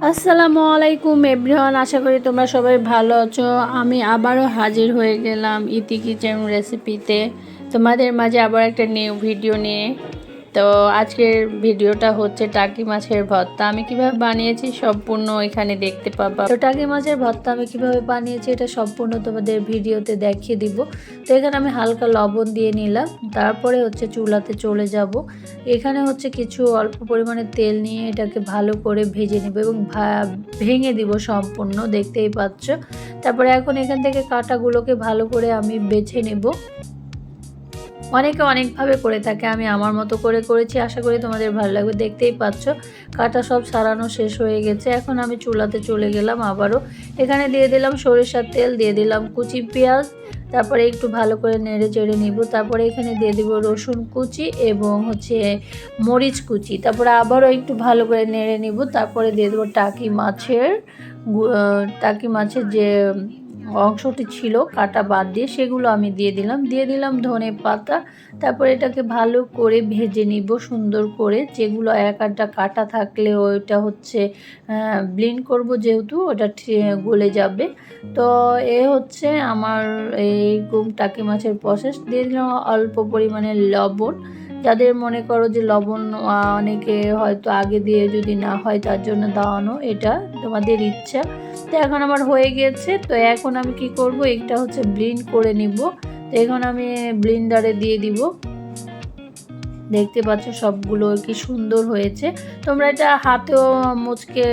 আসসালামু আলাইকুম এভরিওয়ান, আশা করি তোমরা সবাই ভালো আছো। আমি আবারও হাজির হয়ে গেলাম ইতি কিচেন রেসিপিতে, তোমাদের মাঝে আবার একটা নিউ ভিডিও নিয়ে। তো আজকের ভিডিওটা হচ্ছে টাকি মাছের ভর্তা। আমি কিভাবে বানিয়েছি সম্পূর্ণ এখানে দেখতে পাবা। তো টাকি মাছের ভর্তা আমি কিভাবে বানিয়েছি এটা সম্পূর্ণ তোমাদের ভিডিওতে দেখিয়ে দিব। তো এখানে আমি হালকা লবণ দিয়ে নিলাম, তারপরে হচ্ছে চুলাতে চলে যাব। এখানে হচ্ছে কিছু অল্প পরিমাণে তেল নিয়ে এটাকে ভালো করে ভেজে নিব এবং ভেঙে দিব সম্পূর্ণ, দেখতেই পাচ্ছ। তারপরে এখন এখান থেকে কাঁটাগুলোকে ভালো করে আমি বেছে নেব। অনেকে অনেকভাবে করে থাকে, আমি আমার মতো করে করেছি, আশা করি তোমাদের ভালো লাগবে। দেখতেই পাচ্ছ কাটা সব সারানো শেষ হয়ে গেছে। এখন আমি চুলাতে চলে গেলাম আবারও। এখানে দিয়ে দিলাম সরিষার তেল, দিয়ে দিলাম কুচি পেঁয়াজ, তারপরে একটু ভালো করে নেড়ে চেড়ে নিব। তারপরে এখানে দিয়ে দিব রসুন কুচি এবং হচ্ছে মরিচ কুচি। তারপরে আবারও একটু ভালো করে নেড়ে নিব। তারপরে দিয়ে দেবো টাকি মাছের যে অংশটি ছিল কাটা বাদ দিয়ে, সেগুলো আমি দিয়ে দিলাম ধনে পাতা। তারপর এটাকে ভালো করে ভেজে নিব সুন্দর করে। যেগুলো এক আধটা কাটা থাকলে ওইটা হচ্ছে ব্লেন্ড করব, যেহেতু ওটা গলে যাবে। তো এ হচ্ছে আমার এই টাকি মাছের প্রসেস। দিয়ে দিলাম অল্প পরিমাণে লবণ। যাদের মনে করো যে লবণ অনেকে হয়তো আগে দিয়ে যদি না হয় তার জন্য দাওয়ানো, এটা তোমাদের ইচ্ছা। তো এখন আমার হয়ে গেছে। তো এখন আমি কি করব, এটা হচ্ছে ব্লেন্ড করে নিব। তো এখন আমি ব্লেন্ডারে দিয়ে দিব। দেখতে পাচ্ছ সবগুলো কি সুন্দর হয়েছে। তোমরা এটা হাতেও মুচকে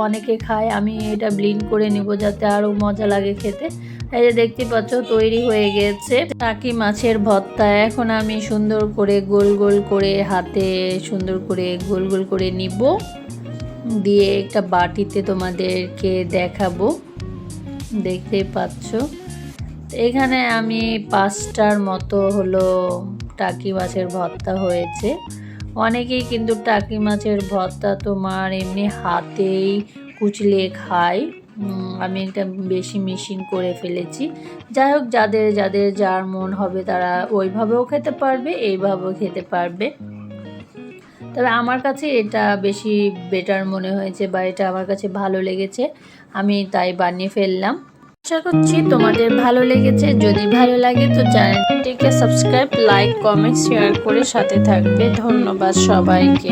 অনেকে খায়, আমি এটা ব্লেন্ড করে নিব যাতে আরও মজা লাগে খেতে। এই যে দেখতে পাচ্ছ তৈরি হয়ে গেছে টাকি মাছের ভর্তা। এখন আমি সুন্দর করে গোল গোল করে হাতে সুন্দর করে গোল গোল করে নিব, দিয়ে একটা বাটিতে তোমাদেরকে দেখাবো। দেখতেই পাচ্ছ এখানে আমি 5টার মতো হলো টাকি মাছের ভর্তা হয়েছে। অনেকেই কিন্তু টাকি মাছের ভর্তা তোমার এমনি হাতেই কুচলে খায়, আমি এটা বেশি মিশিং করে ফেলেছি। যাই হোক, যাদের যাদের যার মন হবে তারা ওইভাবেও খেতে পারবে, এইভাবেও খেতে পারবে। তবে আমার কাছে এটা বেশি বেটার মনে হয়েছে, বা এটা আমার কাছে ভালো লেগেছে, আমি তাই বানিয়ে ফেললাম। আশা করছি তোমাদের ভালো লেগেছে। যদি ভালো লাগে তো চ্যানেলটিকে সাবস্ক্রাইব, লাইক, কমেন্ট, শেয়ার করে সাথে থাকবে। ধন্যবাদ সবাইকে।